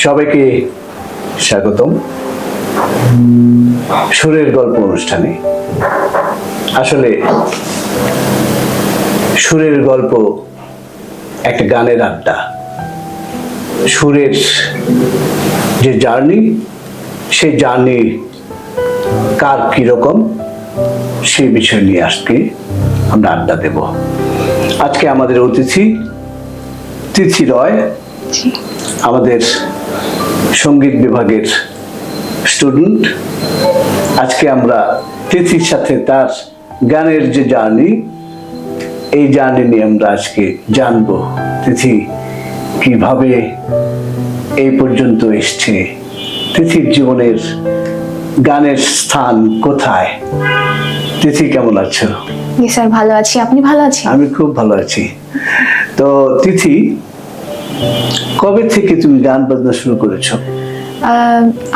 সবাইকে স্বাগতম সুরের গল্প অনুষ্ঠানে। আসলে সুরের গল্প একটা গানের আড্ডা। সুরের যে জার্নি, সেই জার্নি কার কিরকম সেই বিষয় নিয়ে আজকে আমরা আড্ডা দেব। আজকে আমাদের অতিথি তিথি রয়, আমাদের সঙ্গীত বিভাগের স্টুডেন্ট। আজকে আমরা তিথির সাথে তার গানের যে জার্নি, এই জার্নি নিয়ে আমরা আজকে জানবো তিথি কিভাবে এই পর্যন্ত এসছে, তিথির জীবনের গানের স্থান কোথায়। তিথি কেমন আছো? জি স্যার, ভালো আছি। আপনি ভালো আছেন? আমি খুব ভালো আছি। তো তিথি, কবে থেকে তুমি গান বাজনা শুরু করেছো?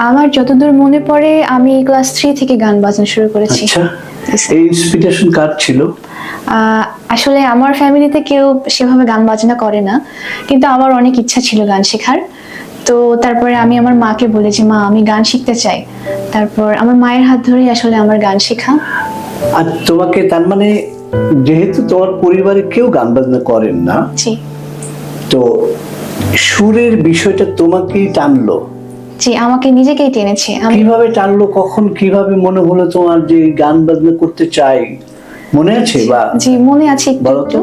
আমার যতদূর মনে পড়ে আমি ক্লাস 3 থেকে গান বাজনা শুরু করেছি। আচ্ছা, এই ইন্সপিরেশন কার ছিল? আসলে আমার ফ্যামিলিতে কেউ সেভাবে গান বাজনা করে না, কিন্তু আমার অনেক ইচ্ছা ছিল গান শেখার। তো তারপরে আমি আমার মাকে বলি যে মা, আমি গান শিখতে চাই। তারপর আমার মায়ের হাত ধরেই আসলে আমার গান শেখা। আর তোমাকে, তার মানে যেহেতু তোমার পরিবারে কেউ গান বাজনা করেন না, জি, তো সুরের বিষয়টা তোমাকেই টানলো? জি, আমাকে নিজেকেই টেনেছে। কিভাবে টানলো, কখন, কিভাবে মনে হলো তোমার যে গান বাজনা করতে চাই? মনে আছে? বা জি, মনে আছে একটু একটু।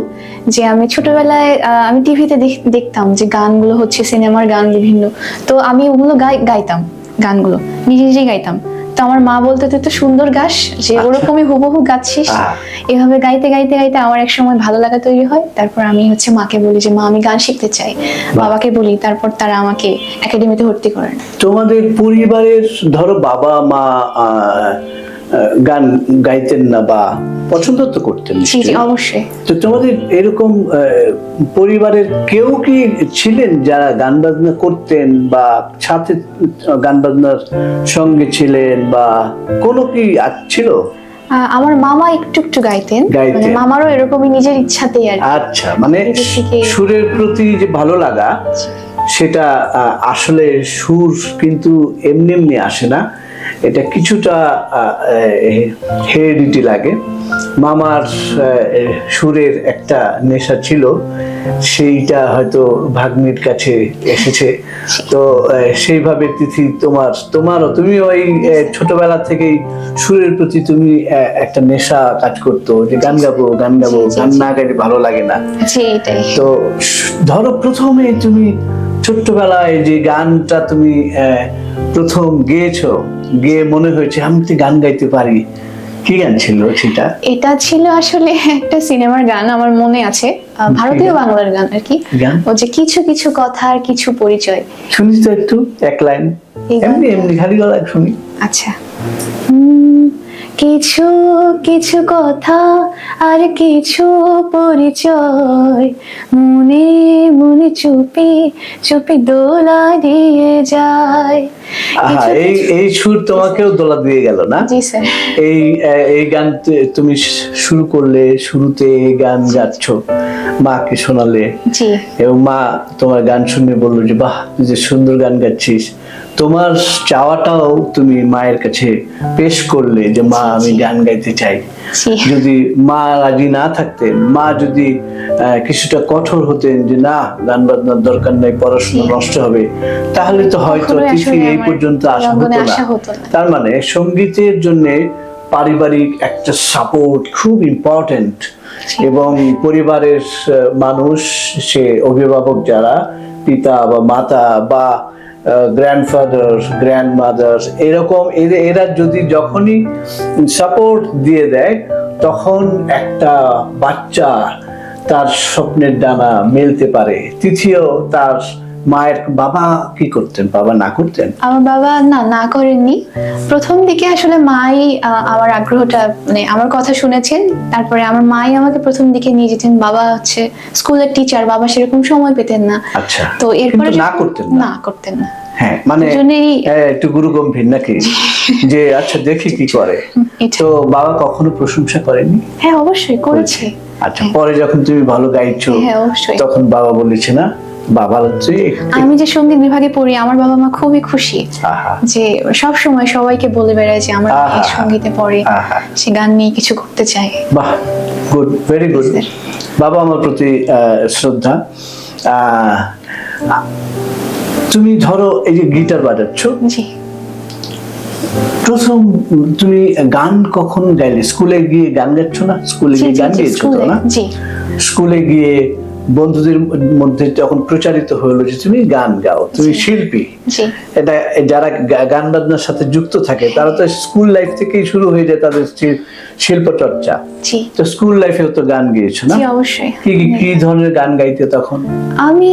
যে আমি ছোটবেলায় আমি টিভিতে দেখতাম যে গানগুলো হচ্ছে সিনেমার গান বিভিন্ন, তো আমি ওগুলো গাইতাম, গানগুলো নিজে নিজে গাইতাম। তো আমার মা বলতো তুই তো সুন্দর গাস, যে ওরকমই হুবহু গাচ্ছিস। এভাবে গাইতে গাইতে গাইতে আমার এক সময় ভালো লাগা তৈরি হয়। তারপর আমি মাকে বলি যে মা, আমি গান শিখতে চাই। বাবাকে বলি, তারপর তারা আমাকে একাডেমিতে ভর্তি করেন। তোমাদের পরিবারের ধরো বাবা মা গান গাইতেন না বা পছন্দ তো করতেন? জি জি, অবশ্যই। তো তোমাদের এরকম পরিবারের কেউ কি ছিলেন যারা গান বাজনা করতেন বা সাথে গান বাজনার সঙ্গে ছিলেন বা কোনো কি ছিল? আমার মামা একটু একটু গাইতেন, মানে মামারও এরকমই নিজের ইচ্ছাতেই আর। আচ্ছা, মানে সুরের প্রতি যে ভালো লাগা, সেটা আসলে সুর কিন্তু এমনি এমনি আসে না, এটা কিছুটা হেরিডিটি লাগে। মামার সুরের একটা নেশা ছিল, সেইটা হয়তো ভাগ্নির কাছে এসেছে। তো সেইভাবে তিথি তুমি ওই ছোটবেলা থেকেই সুরের প্রতি তুমি একটা নেশা কাজ করতো, যে গান গাবো গান গাবো, গান না গাইলে ভালো লাগে না। তো ধরো প্রথমে তুমি ছোট্টবেলায় যে গানটা তুমি প্রথম গেয়েছো, গিয়ে মনে হয়েছে আমি তো গান গাইতে পারি, কি গান ছিল সেটা? এটা ছিল আসলে একটা সিনেমার গান, আমার মনে আছে, ভারতীয় বাংলার গান আর কি। ও যে কিছু কিছু কথা আর কিছু পরিচয়। শুনি তো একটু, এক লাইন এমনি এমনি খালি গলায় শুনি। আচ্ছা। কিছু কিছু কথা আর কিছু পরিচয়, মনে মনে চুপি চুপি দোলা দিয়ে যায়। এই সুর তোমাকেও দোলা দিয়ে গেল না? জি স্যার। এই গান তুমি শুরু করলে, শুরুতে এই গান গাচ্ছ, মাকে শোনালে, এবং মা তোমার গান শুনে বললো যে বাহ, তুই যে সুন্দর গান গাচ্ছিস। তোমার চাওয়াটাও তুমি মায়ের কাছে পেশ করলে যে মা, আমি গান গাইতে চাই। যদি মা রাজি না থাকতেন, মা যদি কিছুটা কঠোর হতেন যে না, গান বাজনার দরকার নাই, পড়াশোনা নষ্ট হবে, তাহলে তো হয়তো তিথি এই পর্যন্ত আসা হতো না। তার মানে সঙ্গীতের জন্য পারিবারিক একটা সাপোর্ট খুব ইম্পর্টেন্ট, এবং পরিবারের মানুষ, সে অভিভাবক যারা, পিতা বা মাতা বা গ্র্যান্ডফাদার, গ্র্যান্ডমাদার, এরকম এরা যদি যখনই সাপোর্ট দিয়ে দেয়, তখন একটা বাচ্চা তার স্বপ্নের ডানা মেলতে পারে। তিথিও তার মায়ের, বাবা কি করতেন? বাবা না করতেন? আমার বাবা না করেননি। প্রথম দিকে আসলে মাই আমার আগ্রহটা, মানে আমার কথা শুনেছেন, তারপরে আমার মাই আমাকে প্রথম দিকে নিয়ে যেতেন। বাবা হচ্ছে স্কুলের টিচার, বাবা সেরকম সময় পেতেন না। আচ্ছা, তো এরপরে না করতেন না? করতেন না। হ্যাঁ, মানে একটু গুরু গম্ভীর নাকি? যে আচ্ছা দেখি কি করে। এটা। তো বাবা কখনো প্রশংসা করেনি? হ্যাঁ অবশ্যই করেছে। আচ্ছা, পরে যখন তুমি ভালো গাইছো হ্যাঁ, অবশ্যই। তখন বাবা বলেছে না, বাবা হচ্ছে আমি যে সঙ্গীত বিভাগে পড়ি আমার বাবা মা খুবই খুশি আহা যে সব সময় সবাইকে বলে বেড়ায় যে আমার মেয়ে আহা। সঙ্গীতে পড়ে, আহা। সে গান নিয়ে কিছু করতে চায়। বাহ, গুড, ভেরি গুড। বাবা আমার প্রতি শ্রদ্ধা। আহ, তুমি ধরো এই যে গিটার বাজাচ্ছ, জি প্রথম তুমি গান কখন গাইলে? স্কুলে গিয়ে গান গাচ্ছ না? স্কুলে জি গিয়ে জি, গান জি, গিয়েছো তো স্কুলে, না? জি স্কুলে গিয়ে বন্ধুদের মধ্যে যখন প্রচারিত হলো যে তুমি গান গাও, তুমি জি। শিল্পী, জি এটা যারা গান বাজনার সাথে যুক্ত থাকে তারা তো স্কুল লাইফ থেকেই শুরু হয়ে যায় তাদের শিল্প চর্চা। জি তো স্কুল লাইফেও তো গান গেয়েছো না? জি অবশ্যই। কি ধরনের গান গাইতে তখন? আমি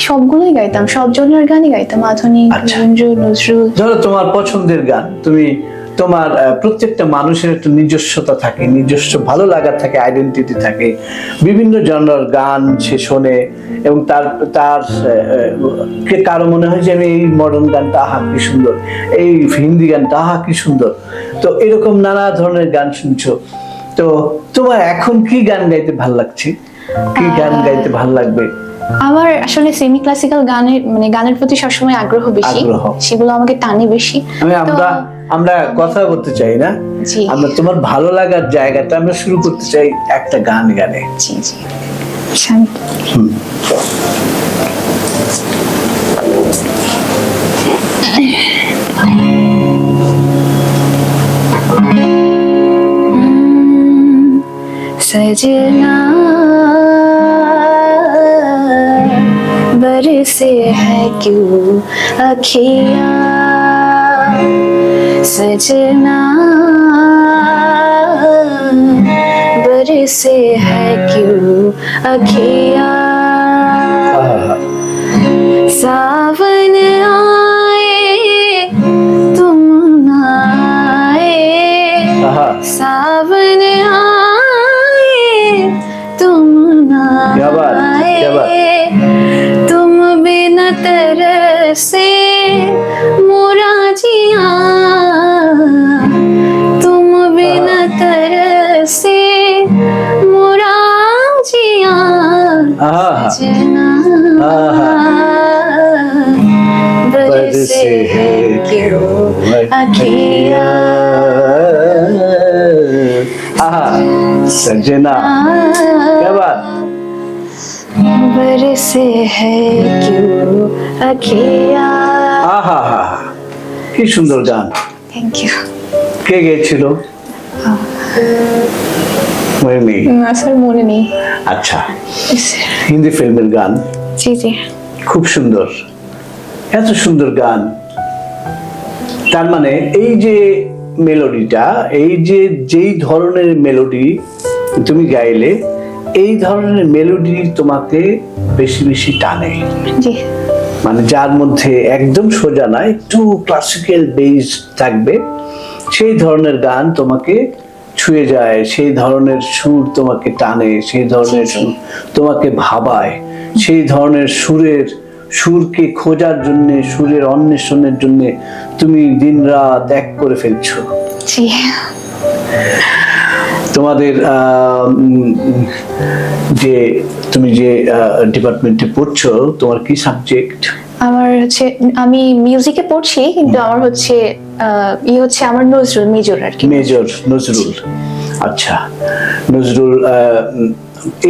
সবগুলোই গাইতাম, সব জনের গানই গাইতাম, আধুনিক, আচ্ছা। রবীন্দ্র, নজরুল। ধরো তোমার পছন্দের গান, তুমি তোমার প্রত্যেকটা মানুষের একটা নিজস্বতা থাকে, নিজস্ব ভালো লাগা থাকে, আইডেন্টিটি থাকে, বিভিন্ন জনরার গান সে শোনে এবং তার তার কারো মনে হয় যে আমি এই মডার্ন গানটা আহা কি সুন্দর, এই হিন্দি গানটা আহা কি সুন্দর। তো এরকম নানা ধরনের গান শুনছো। তো তোমার এখন কি গান গাইতে ভাল লাগছে? কি গান গাইতে ভাল লাগবে? আমার আসলে সেমি ক্লাসিক্যাল গানের মানে গানের প্রতি সবসময় আগ্রহ বেশি, আগ্রহ। সেগুলো আমাকে টানে বেশি। আমরা কথা বলতে চাই না, জি। আমরা তোমার ভালো লাগার জায়গাটা আমরা শুরু করতে চাই একটা গান গানে। জি জি শান্ত। सजना बरसे है क्यों अखियाँ, सजना बरसे है क्यों अखियाँ, सावन आए तुम ना आए, आहा। सावन आए तुम ना क्या बात, क्या बात। आए, तुम बिना तरसे मोरा जिया, तुम बिना तरसे मोरा जिया, आहा। सजना आहा। बरसे है क्यों अखियाँ, आहा, सजना, क्या बात। बरसे है क्यों अखियाँ। আহা, কি সুন্দর গান। Thank you. কে গেয়েছিল? মনে নেই? না স্যার মনে নেই। আচ্ছা, হিন্দি ফিল্মের গান, জি জি খুব সুন্দর, এত সুন্দর গান। তার মানে এই যে মেলোডিটা, এই যে যেই ধরনের মেলোডি তুমি গাইলে, এই ধরনের মেলোডি তোমাকে বেশি বেশি টানে। জি মানে যার মধ্যে একদম সোজা না, একটু ক্লাসিক্যাল বেস থাকবে, সেই ধরনের গান তোমাকে ছুঁয়ে যায়, সেই ধরনের সুর তোমাকে টানে, সেই ধরনের জি, জি। সুর তোমাকে ভাবায়, সেই ধরনের সুরকে খোঁজার জন্য, সুরের অন্বেষণের জন্য তুমি দিনরাত এক করে ফেলছো। জি তোমাদের যে তুমি যে ডিপার্টমেন্টে পড়ছো, তোমার কি সাবজেক্ট? আমার হচ্ছে আমি মিউজিকে পড়ছি, কিন্তু আমার হচ্ছে হচ্ছে আমার নজরুল মেজর আর কি। মেজর নজরুল। আচ্ছা, নজরুল।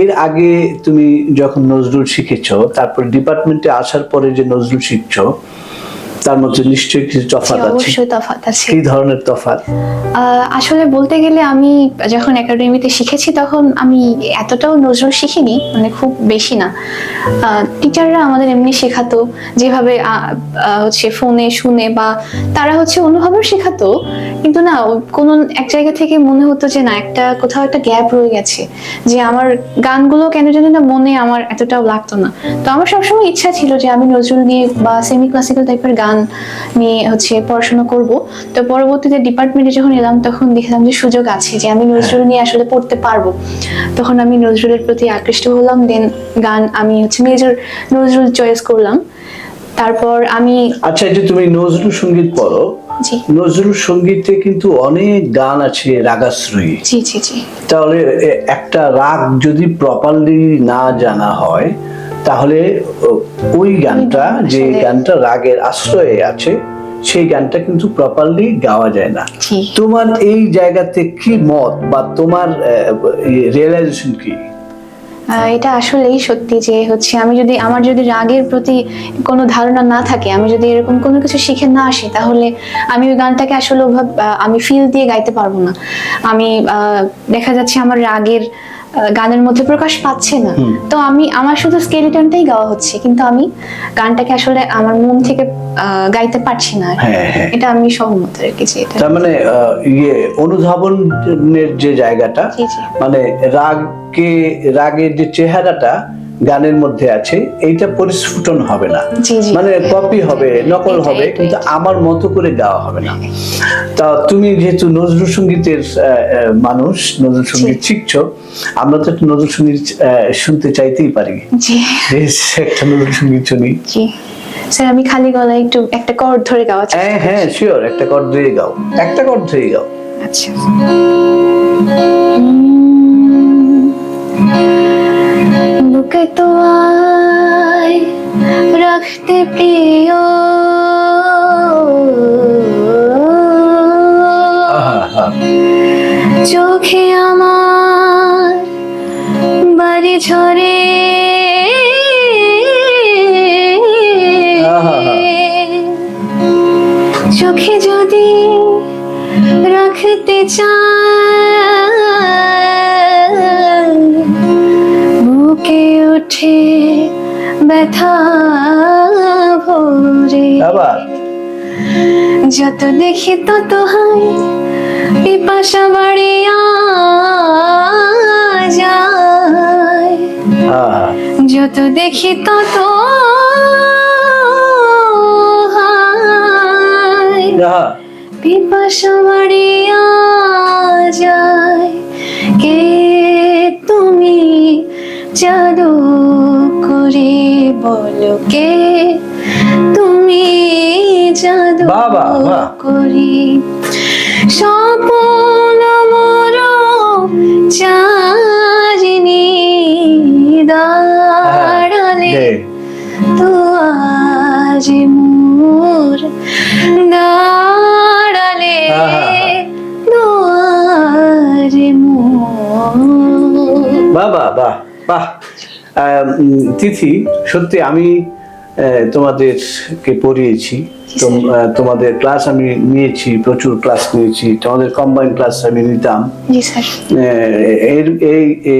এর আগে তুমি যখন নজরুল শিখেছো, তারপর ডিপার্টমেন্টে আসার পরে যে নজরুল শিখছো, তার মধ্যে নিশ্চয়ই কিছু তফাৎ আছে। অবশ্যই তফাৎ আছে। কি ধরনের তফাৎ? আসলে বলতে গেলে আমি যখন একাডেমিতে শিখেছি তখন আমি এতটাও নজরুল শিখিনি, মানে খুব বেশি না। টিচাররা আমাদের এমনি শেখাতো, যেভাবে হচ্ছে ফোনে শুনে বা তারা হচ্ছে অন্যভাবেও শেখাতো, কিন্তু না কোনো এক জায়গা থেকে মনে হতো যে না, একটা কোথাও একটা গ্যাপ রয়ে গেছে, যে আমার গানগুলো কেন জানি না মনে আমার এতটাও লাগতো না। তো আমার সবসময় ইচ্ছা ছিল যে আমি নজরুল নিয়ে বা সেমি ক্লাসিক্যাল টাইপের গান নিয়ে হচ্ছে পড়াশোনা করব। তো পরবর্তীতে ডিপার্টমেন্টে যখন এলাম তখন দেখলাম যে সুযোগ আছে, যে আমি নজরুল নিয়ে আসলে পড়তে পারবো। তখন আমি নজরুলের প্রতি আকৃষ্ট হলাম, দেন গান আমি হচ্ছে মেজর নজরুল চয়েস করলাম। তারপর আমি আচ্ছা, যে তুমি নজরুল সঙ্গীত পড়ো, জি। নজরুল সঙ্গীতে কিন্তু অনেক গান আছে রাগাশ্রয়ী। জি জি জি। তাহলে একটা রাগ যদি প্রপারলি না জানা হয় তাহলে ওই গানটা, যে আসলে- গানটা রাগের আশ্রয়ে আছে, সেই গানটা কিন্তু প্রপারলি গাওয়া যায় না। জি। তোমার এই জায়গাতে কি মত বা তোমার রিয়েলাইজেশন কি? এটা আসলেই সত্যি যে হচ্ছে আমার যদি রাগের প্রতি কোনো ধারণা না থাকে, আমি যদি এরকম কোনো কিছু শিখে না আসি, তাহলে আমি ওই গানটাকে আসলে ওভাবে আমি ফিল দিয়ে গাইতে পারবো না। আমি দেখা যাচ্ছে আমার রাগের গানের মধ্যে প্রকাশ পাচ্ছে না, তো আমার শুধু স্কেলিটনটাই গাওয়া হচ্ছে, কিন্তু আমি গানটাকে আসলে আমার মন থেকে গাইতে পারছি না। হ্যাঁ, হ্যাঁ। এটা আমি সহমত আর কি, যে এটা তার মানে অনুধাবনের যে জায়গাটা, জি, জি। মানে রাগের যে চেহারাটা গানের মধ্যে আছে, এইটা পরিস্ফুটন হবে না, জি, জি। মানে কপি হবে, নকল এটাই, হবে, এটাই। কিন্তু আমার মতো করে গাওয়া হবে না। তা তুমি যেহেতু নজরুল সঙ্গীতের মানুষ, নজরুল সঙ্গীত শিখছো, আমরা তো একটু নজরুল সঙ্গীত শুনতে চাইতেই পারি। জি একটা নজরুল সঙ্গীত শুনি। জি স্যার, আমি খালি গলায় একটু একটা কর্ড ধরে গাওয়া চাই। হ্যাঁ হ্যাঁ, শিওর, একটা কর্ড ধরে গাও, একটা কর্ড ধরে গাও। আচ্ছা। বুকে তোমায় রাখতে প্রিয়, আহা, চোখে আমার বাড়ি ঝরে, আহা। চোখে যদি রাখতে চাই, বুকে ওঠে ব্যথা ভরে, আবার যত দেখি তত হয় পিপাসা বাড়িয়া যায়, আহা, যত দেখি তত হয় আহা। পিপাসা বাড়িয়া যায়। কে তুমি জাদু করে বলো, কে তুমি জাদু বাহ, বাহ, বাহ। করি, স্বপ্ন মোর চারিনি দাঁড়ালে, দে। তো আজ মোর দাঁড়ালে, আহা। দুয়ারে মোর। বাহ বাহ বাহ বাহ। তিথি, সত্যি আমি তোমাদেরকে পড়িয়েছি, তোমাদের ক্লাস আমি নিয়েছি, প্রচুর ক্লাস নিয়েছি, তোমাদের কম্বাইন ক্লাস আমি নিতাম। জি স্যার। এই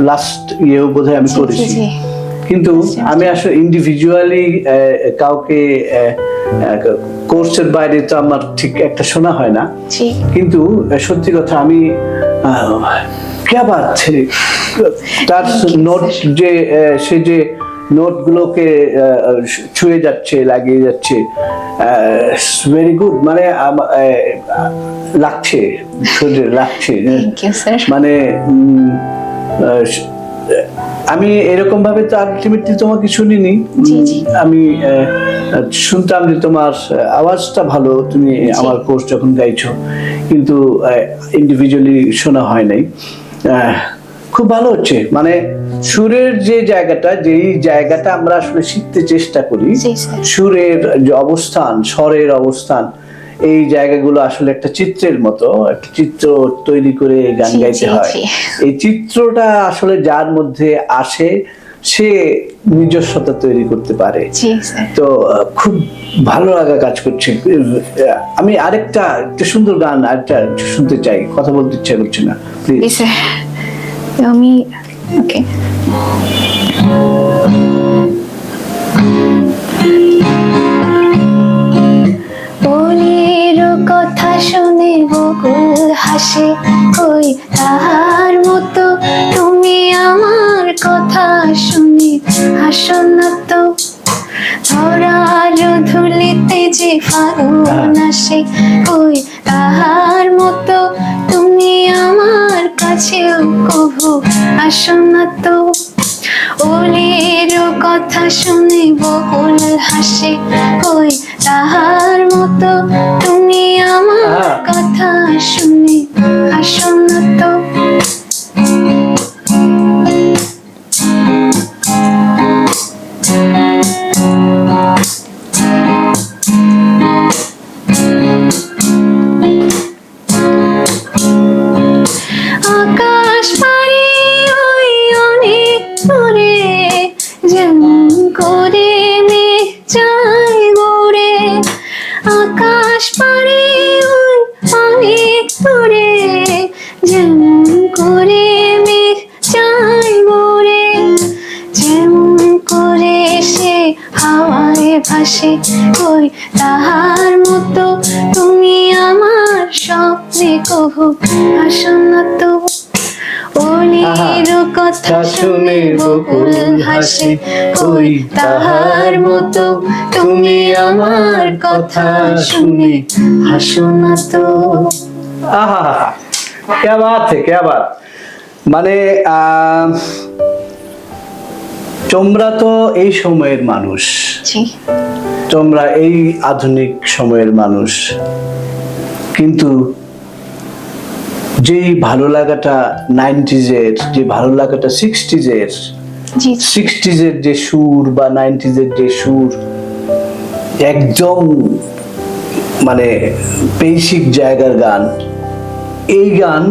লাস্ট ইয়েও বোধহয় আমি জি, করেছি, জি, জি। কিন্তু আমি আসলে ইন্ডিভিজুয়ালি কাউকে কোর্সের বাইরে তো আমার ঠিক একটা শোনা হয় না, জি। কিন্তু সত্যি কথা আমি क्या बात है, তার নোট যে সে যে নোটগুলোকে ছুঁয়ে যাচ্ছে, লাগিয়ে যাচ্ছে, ভেরি গুড, মানে লাগছে, শরীরে লাগছে, Thank you, sir. মানে আমি এরকম ভাবে তো আলটিমেটলি তোমাকে শুনিনি। জি, জি। আমি শুনতাম যে তোমার আওয়াজটা ভালো, তুমি আমার কোর্স যখন গাইছো, কিন্তু ইন্ডিভিজুয়ালি শোনা হয় নাই। খুব ভালো হচ্ছে, মানে সুরের যে জায়গাটা, যেই জায়গাটা আমরা আসলে শিখতে চেষ্টা করি, জি, স্যার। সুরের যে অবস্থান, স্বরের অবস্থান, এই জায়গাগুলো আসলে একটা চিত্রের মতো, একটা চিত্র তৈরি করে গান জি, গাইতে জি, হয়। জি। এই চিত্রটা আসলে যার মধ্যে আসে, সে নিজস্বতা তৈরি করতে পারে। জি স্যার। তো খুব ভালো লাগা কাজ করছে। আমি আরেকটা একটা সুন্দর গান আরেকটা শুনতে চাই, কথা বলতে ইচ্ছা করছে না, জি প্লিজ। স্যার। আমি ওকে। বলির কথা শুনে বকুল হাসে, কই তাহার মতো তুমি আমার কথা শুনে হাসো না তো। ধরার ধুলিতে যে ফাগুন আসে, কই তাহার মতো তুমি আমার কাছেও কভু আসো না তো। ওলের কথা শুনে বকুল হাসে, কই তাহার মতো তুমি আমার কথা শুনে হাসো না তো। আকাশ পাড়ি ওই অনেক দূরে, যেমন করে মেঘ যায় ঘুরে। আকাশ পাড়ি ওই অনেক দূরে, যেমন করে মেঘ যায় ঘুরে। যেমন করে সে হাওয়ায় ভাসে, ওই তাহার মতো তুমি আমার স্বপ্নে কহু হাসো না তো। ওলির কথা শুনে বকুল হাসে, ওই তাহার মতো তুমি আমার কথা শুনে হাসো না তো। আহা, क्या बात है, क्या बात। মানে তোমরা তো এই সময়ের মানুষ, জি তোমরা এই আধুনিক সময়ের মানুষ, কিন্তু যেই ভালো লাগাটা 90s এর, যে ভালো লাগাটা 60s এর, জি 60s এর যে সুর বা 90s এর যে সুর, একদম মানে বেসিক জায়গার গান, এই গান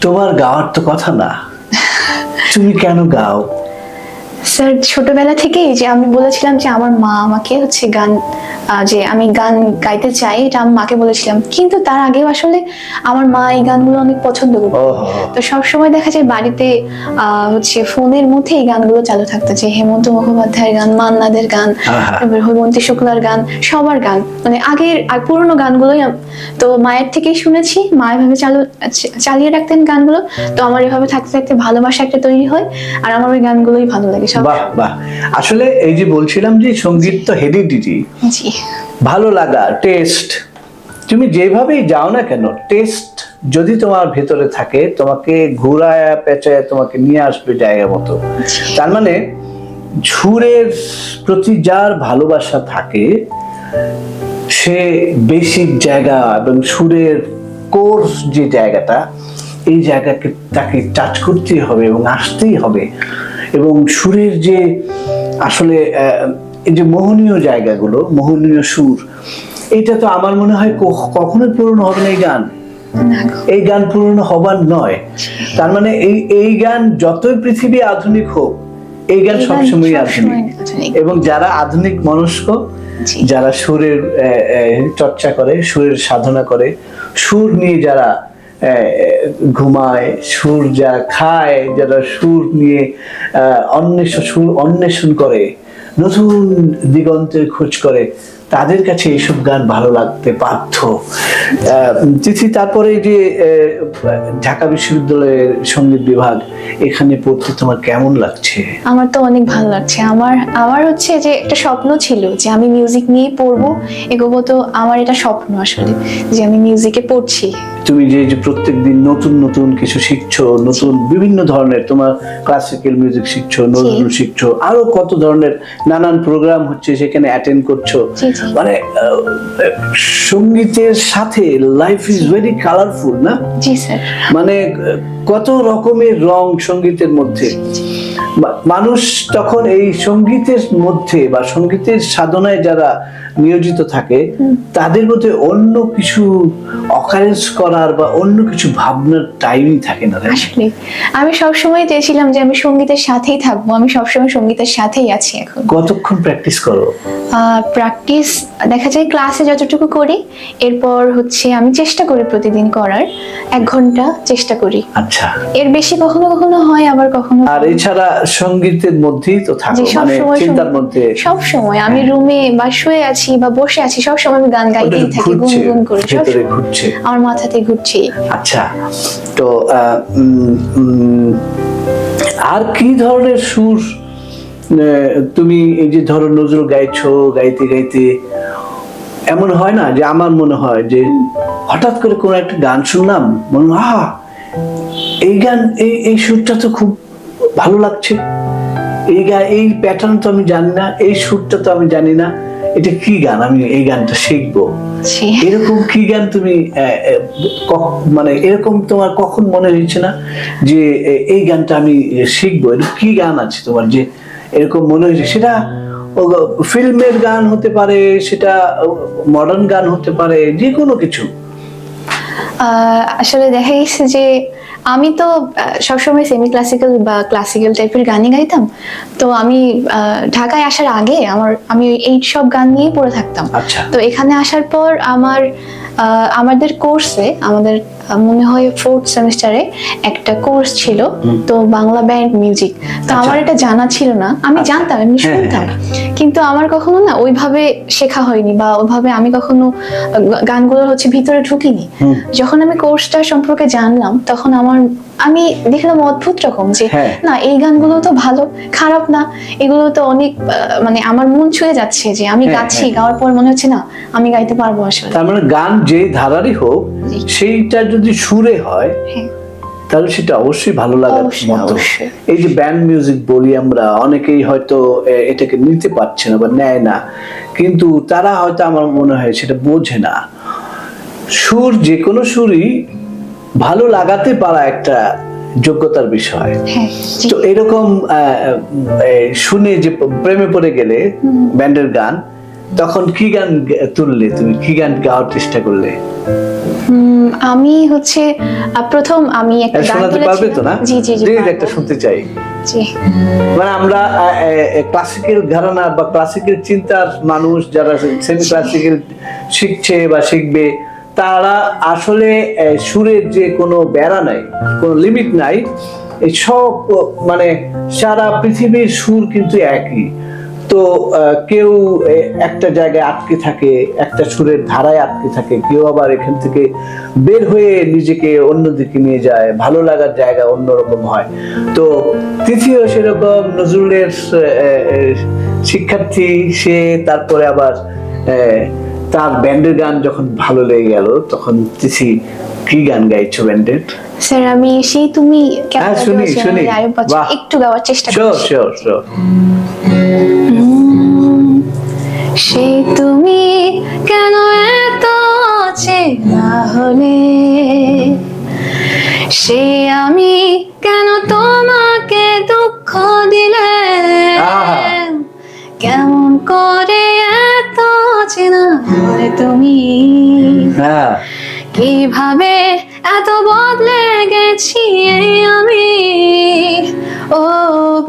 তোমার গাওয়ার তো কথা না, তুমি কেন গাও? স্যার ছোটবেলা থেকেই যে আমি বলেছিলাম যে আমার মা আমাকে হচ্ছে গান, যে আমি গান গাইতে চাই, এটা আমি মাকে বলেছিলাম, কিন্তু তার আগেও আসলে আমার মা এই গানগুলো অনেক পছন্দ করত। তো সবসময় দেখা যায় বাড়িতে হচ্ছে ফোনের মধ্যে এই গানগুলো চালু থাকতো, যে হেমন্ত মুখোপাধ্যায়ের গান, মান্নাদের গান, তারপর হৈমন্তী শুক্লার গান, সবার গান, মানে আগের পুরোনো গানগুলোই। তো মায়ের থেকেই শুনেছি, মা এভাবে চালিয়ে রাখতেন গানগুলো। তো আমার এভাবে থাকতে থাকতে ভালোবাসা একটা তৈরি হয়, আর আমার ওই গানগুলোই ভালো লাগে সব। বাহ বাহ, আসলে এই যে বলছিলাম যে সঙ্গীত তো হেরিডিটি, জি ভালো লাগা, টেস্ট, তুমি যেভাবেই যাও না কেন, টেস্ট যদি তোমার ভেতরে থাকে, তোমাকে ঘুরায় পেঁচায় তোমাকে নিয়ে আসবে জায়গা মতো। তার মানে সুরের প্রতি যার ভালোবাসা থাকে, সে বেসিক জায়গা এবং সুরের কোর্স যে জায়গাটা, এই জায়গাকে তাকে টাচ করতেই হবে এবং আসতেই হবে। এবং সুরের যে আসলে এই যে মোহনীয় জায়গাগুলো, মোহনীয় সুর, এটা তো আমার মনে হয় কখনোই পূরণ হবে না। এই গান পূরণ হবার নয়। তার মানে এই গান যতই পৃথিবী আধুনিক হোক, এই গান সবসময় আধুনিক। এবং যারা আধুনিক মনস্ক, যারা সুরের চর্চা করে, সুরের সাধনা করে, সুর নিয়ে যারা ঘুমায়, সুর যারা খায়, যারা সুর নিয়ে অন্বেষণ করে, নতুন দিগন্তের খোঁজ করে, তাদের কাছে এইসব গান ভালো লাগতে বাধ্য। তিথি, তারপরে যে ঢাকা বিশ্ববিদ্যালয়ের সঙ্গীত বিভাগ, এখানে পড়তে তোমার কেমন লাগছে? আমার তো অনেক ভালো লাগছে। আমার হচ্ছে যে একটা স্বপ্ন ছিল যে আমি মিউজিক নিয়ে পড়বো, এগোবো। তো আমার এটা স্বপ্ন আসলে, যে আমি মিউজিকে পড়ছি। তুমি যে প্রত্যেকদিন নতুন নতুন কিছু শিখছো, নতুন বিভিন্ন ধরনের, তোমার ক্লাসিক্যাল মিউজিক শিখছো, নজরুল শিখছো, আরো কত ধরনের নানান প্রোগ্রাম হচ্ছে, সেখানে অ্যাটেন্ড করছো। মানে সঙ্গীতের সাথে লাইফ ইজ ভেরি কালারফুল, না? জি স্যার। মানে কত রকমের রং সঙ্গীতের মধ্যে। মানুষ তখন এই সঙ্গীতের মধ্যে বা সঙ্গীতের সাধনায় যারা নিয়োজিত থাকে, তাদের মধ্যে অন্য কিছু অকারেন্স করার বা অন্য কিছু ভাবনার টাইমই থাকে না। আসলে আমি সবসময় চেয়েছিলাম যে আমি সঙ্গীতের সাথেই থাকবো, আমি সবসময় সঙ্গীতের সাথেই আছি এখন। কতক্ষণ প্র্যাকটিস করো? প্র্যাকটিস দেখা যায় ক্লাসে যতটুকু করি, এরপর হচ্ছে আমি চেষ্টা করি প্রতিদিন করার 1 ঘন্টা চেষ্টা করি। আচ্ছা, এর বেশি কখনো কখনো হয়, আবার কখনো। আর এছাড়া সঙ্গীতের মধ্যেই তো থাকো, মানে চিন্তার মধ্যে সব সময়। আমি রুমে বা শুয়ে আছি বা বসে আছি, সব সময় আমি গান গাইতেই থাকি, গুনগুন করে, ভেতরে ঘুরছে, আমার মাথাতে ঘুরছে। আচ্ছা, তো আর কি ধরনের সুর তুমি এই যে ধরো নজরুল গাইছো, গাইতে গাইতে এমন হয় না যে, আমার মনে হয় যে হঠাৎ করে কোনো একটা গান শুনলাম, মনে হয় এই গান, এই সুরটা তো খুব ভালো লাগছে, এই প্যাটার্ন তো আমি জানি না, এই সুরটা তো আমি জানি না, এটা কি গান, আমি এই গানটা শিখবো, জি। এরকম কি গান তুমি মানে এরকম তোমার কখন মনে হয়েছে না যে এই গানটা আমি শিখবো? এরকম কি গান আছে তোমার যে এরকম মনে হয়েছে? সেটা ফিল্মের গান হতে পারে, সেটা মডার্ন গান হতে পারে, যে কোনো কিছু। আসলে দেখা গেছে যে আমি তো সবসময় সেমি ক্লাসিক্যাল বা ক্লাসিক্যাল টাইপের গানই গাইতাম। তো আমি ঢাকায় আসার আগে আমি এই সব গান নিয়েই পড়ে থাকতাম। আচ্ছা। তো এখানে আসার পর আমাদের কোর্সে আমাদের মনে হয় 4th সেমিস্টারে একটা কোর্স ছিল, তো বাংলা ব্যান্ড মিউজিক। তো আমার এটা জানা ছিল না, আমি জানতাম, এমনি শুনতাম, কিন্তু আমার কখনো না ওইভাবে শেখা হয়নি বা ওইভাবে আমি কখনো গানগুলোর ভিতরে ঢুকিনি। যখন আমি কোর্সটা সম্পর্কে জানলাম তখন আমি দেখলাম অদ্ভুত রকম যে না, এই গানগুলো তো ভালো, খারাপ না, এগুলো তো অনেক মানে আমার মন ছুঁয়ে যাচ্ছে, যে আমি গাচ্ছি, গাওয়ার পর মনে হচ্ছে না আমি গাইতে পারবো আসলে। তার মানে গান যে ধারারই হোক, সেইটা যদি সুরে হয় তাহলে সেটা অবশ্যই ভালো লাগার মতো। এই যে ব্যান্ড মিউজিক বলি আমরা, অনেকেই হয়তো এটাকে নিতে পারছে না বা নেয় না, কিন্তু তারা হয়তো, আমার মনে হয় সেটা বোঝে না। সুর, যে কোনো সুরই ভালো লাগাতে পারা একটা যোগ্যতার বিষয়। তো এরকম শুনে যে প্রেমে পড়ে গেলে ব্যান্ডের গান, তখন কি গান তুললে তুমি, কি গান গাওয়ার চেষ্টা করলে? আমি প্রথম আমি একটা গান শোনাতে পারবে তো না? জি জি জি, একটা শুনতে চাই। জি। মানে আমরা ক্লাসিক্যাল ঘরানা বা ক্লাসিক্যাল চিন্তার মানুষ যারা সেমি ক্লাসিক্যাল শিখছে বা শিখবে, তারা আসলে সুরের যে কোনো বেড়া নাই, কোনো লিমিট নাই, এই সব মানে সারা পৃথিবীর সুর কিন্তু একই। তো কেউ একটা জায়গায় আটকে থাকে, একটা সুরের ধারায় আটকে থাকে, কেউ আবার এখান থেকে বের হয়ে নিজেকে অন্যদিকে নিয়ে যায়, ভালো লাগার জায়গা অন্যরকম হয়। তো তিথিও সেরকম নজরুলের শিক্ষার্থী, সে তারপরে আবার তার ব্যান্ডের গান যখন ভালো লেগে গেল, তখন তিথি কি গান গাইছো ব্যান্ডের? স্যার আমি সেই তুমি শুনি একটু গাওয়ার চেষ্টা করছি। Sure sure. সেই তুমি কেন এত চেনা হলে, সে আমি কেন তোমাকে দুঃখ দিলে, কেমন করে এত চেনা হলে তুমি, কিভাবে এত বদলে গেছি আমি, ও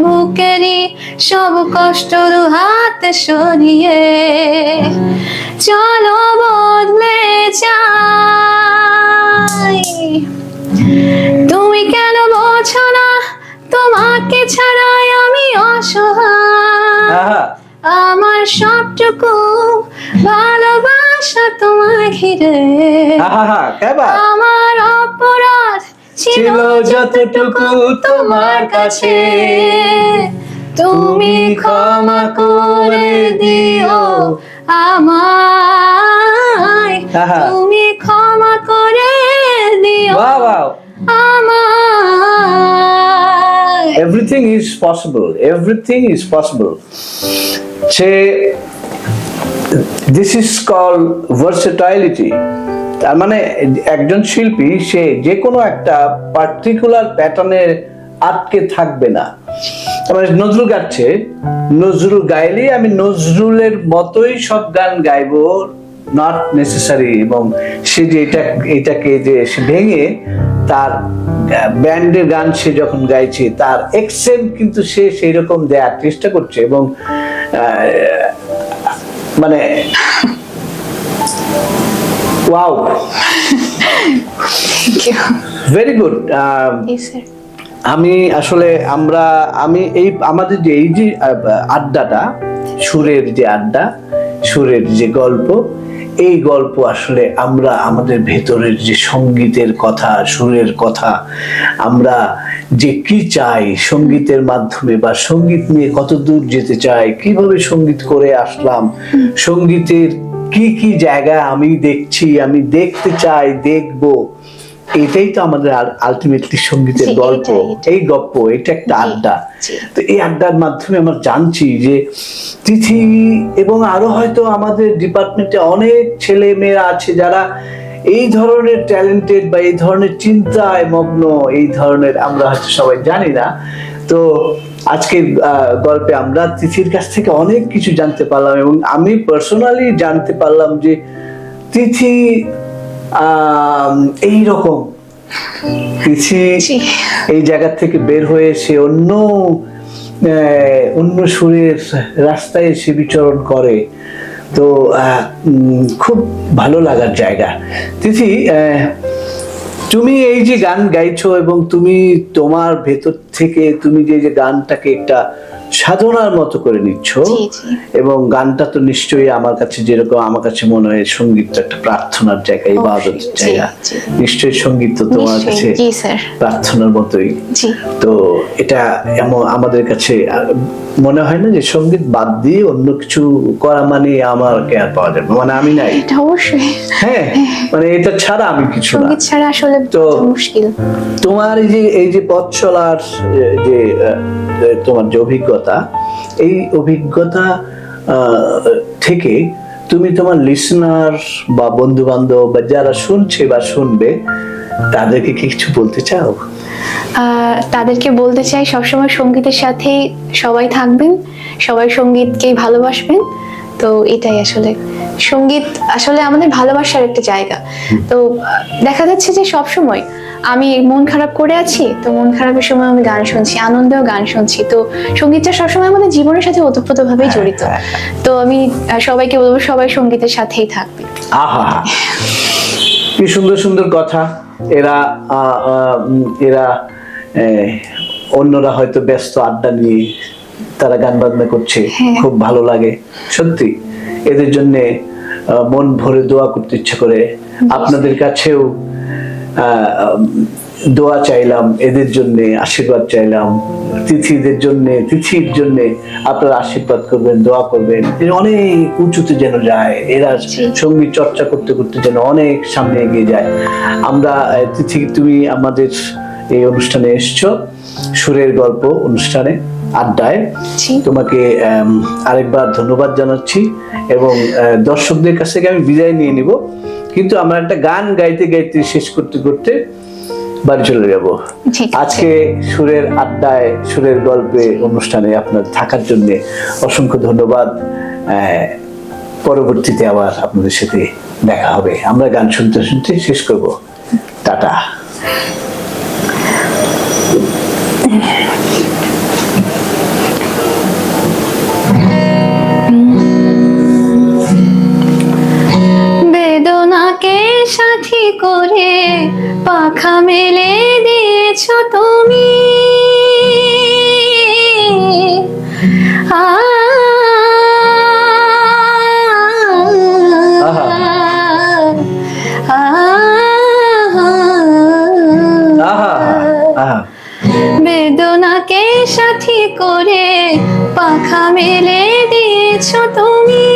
বুকেরই সব কষ্ট দু হাতে সরিয়ে চলো বদলে যাই। তুমি কেন বোঝো না তোমাকে ছাড়াই আমি অসহায়, আমার সবটুকু ভালোবাসা তোমায় ঘিরে, আমার অপরাধ ছিল যতটুকু তোমার কাছে, তুমি ক্ষমা করে দিও আমায়, তুমি ক্ষমা করে দিও আমায়। Everything is possible. Everything is possible. This is called versatility. তার মানে একজন শিল্পী সে যে কোনো একটা পার্টিকুলার প্যাটার্নে আটকে থাকবে না। মানে নজরুল গাচ্ছে, নজরুল গাইলে আমি নজরুলের মতোই সব গান গাইবো, নট নেসেসারি। এবং সে যে এটাকে যে সে ভেঙে তার ব্যান্ডের গান সে যখন গাইছে, তার এক্সেন্ট কিন্তু সে সেই রকম দেওয়ার চেষ্টা করছে। এবং মানে ওয়াও, ভেরি গুড। আমি আসলে আমি আমাদের যে এই যে আড্ডাটা, সুরের যে আড্ডা, সুরের যে গল্প, এই গল্প আসলে আমরা আমাদের ভেতরের যে সঙ্গীতের কথা, সুরের কথা, আমরা যে কি চাই সঙ্গীতের মাধ্যমে, বা সঙ্গীত নিয়ে কত দূর যেতে চাই, কিভাবে সঙ্গীত করে আসলাম, সঙ্গীতের কি কি জায়গা আমি দেখছি, আমি দেখতে চাই, দেখব, এটাই তো আমাদের আলটিমেটলি সঙ্গীতের জি, গল্প, এটাই। এই গল্প, এটা একটা জি, আড্ডা। জি। তো এই আড্ডার মাধ্যমে আমরা জানছি যে তিথি এবং আরো হয়তো আমাদের ডিপার্টমেন্টে অনেক ছেলে মেয়েরা আছে যারা এই ধরনের ট্যালেন্টেড বা এই ধরনের চিন্তায় মগ্ন, এই ধরনের আমরা হয়তো সবাই জানি না। তো আজকের গল্পে আমরা তিথির কাছ থেকে অনেক কিছু জানতে পারলাম এবং আমি পার্সোনালি জানতে পারলাম যে তিথি এইরকম তিথি জি। এই জায়গা থেকে বের হয়ে সে অন্য সুরের রাস্তায় এসে বিচরণ করে। তো খুব ভালো লাগার জায়গা। তিথি, তুমি এই যে গান গাইছো এবং তুমি তোমার ভেতর থেকে তুমি যে গানটাকে একটা সাধনার মতো করে নিচ্ছ, জি, জি। এবং গানটা তো নিশ্চয়ই আমার কাছে যেরকম, আমার কাছে মনে হয় সঙ্গীতটা একটা প্রার্থনার জায়গা, ইবাদতের জি, জায়গা। জি। নিশ্চয়ই সঙ্গীত তো তোমার নিশ্চয়ই, কাছে জি স্যার। প্রার্থনার মতোই। জি। তো এটা এমন আমাদের কাছে মনে হয় না যে সঙ্গীত বাদ দিয়ে অন্য কিছু করা মানে আমার কেয়ার পাওয়া যাবে, মানে আমি নাই। এটা অবশ্যই। হ্যাঁ, মানে এটা ছাড়া আমি কিছু না। সঙ্গীত ছাড়া আসলে তো মুশকিল। তোমার এই যে পথ চলার যে তোমার যে অভিজ্ঞতা, এই অভিজ্ঞতা থেকে তুমি তোমার লিসনার বা বন্ধু বান্ধব বা যারা শুনছে বা শুনবে তাদেরকে কি কিছু বলতে চাও? তাদেরকে বলতে চাই সবসময় সঙ্গীতের সাথে সবাই থাকবেন, সবাই সঙ্গীতকেই ভালোবাসবেন। তো এটাই আসলে সঙ্গীত আসলে আমাদের ভালোবাসার একটা জায়গা। তো দেখা যাচ্ছে যে সব সময় আমি মন খারাপ করে আছি, তো মন খারাপের সময় আমি গান শুনছি, আনন্দেও গান শুনছি। তো সঙ্গীতটা সবসময় আমাদের জীবনের সাথে ওতপ্রোতভাবেই জড়িত। তো আমি সবাইকে বলবো সবাই সঙ্গীতের সাথেই থাকবে। আহা, কি সুন্দর সুন্দর কথা। এরা অন্যরা হয়তো ব্যস্ত আড্ডা নিয়ে তারা গান বাজনা করছে, খুব ভালো লাগে সত্যি। এদের জন্য মন ভরে দোয়া করতে ইচ্ছে করে। আপনাদের কাছেও দোয়া চাইলাম, এদের জন্য আশীর্বাদ চাইলাম। তিথির জন্য আপনারা আশীর্বাদ করবেন, দোয়া করবেন, অনেক উঁচুতে যেন যায়। এরা সঙ্গীত চর্চা করতে করতে যেন অনেক সামনে এগিয়ে যায়। আমরা তিথি, তুমি আমাদের এই অনুষ্ঠানে এসছো, সুরের গল্প অনুষ্ঠানে, আড্ডায়। তোমাকে আরেকবার ধন্যবাদ জানাচ্ছি এবং দর্শকদের কাছ থেকে আমি বিদায় নিয়ে নিব, কিন্তু আমরা একটা গান গাইতে গাইতে শেষ করতে করতে বাড়ি চলে যাব। আজকে সুরের আড্ডায়, সুরের গল্পে অনুষ্ঠানে আপনার থাকার জন্য অসংখ্য ধন্যবাদ। পরবর্তীতে আবার আপনাদের সাথে দেখা হবে। আমরা গান শুনতে শুনতে শেষ করব। টাটা। বেদনাকে সাথী করে পাখা মেলে দিয়েছ তুমি, বেদনাকে সাথী করে পাখা মেলে দিয়েছ তুমি।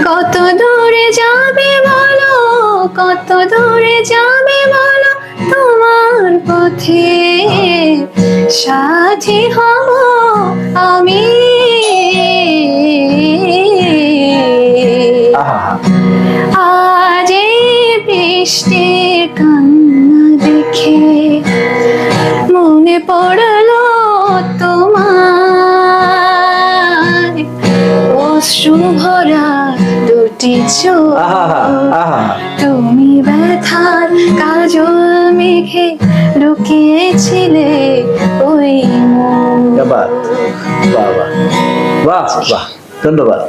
কত দূরে যাবে বলো, কত দূরে যাবে বলো, তোমার পথে সাথী হব আমি। আজ এই বৃষ্টির কান্না দেখে মনে পড়লো তোমার অশ্রু ভরা দুটি চোখ। তুমি ব্যথার কাজল মেঘে লুকিয়েছিলে ওই মন। বাহ বাহ বাহ বাহ, ধন্যবাদ।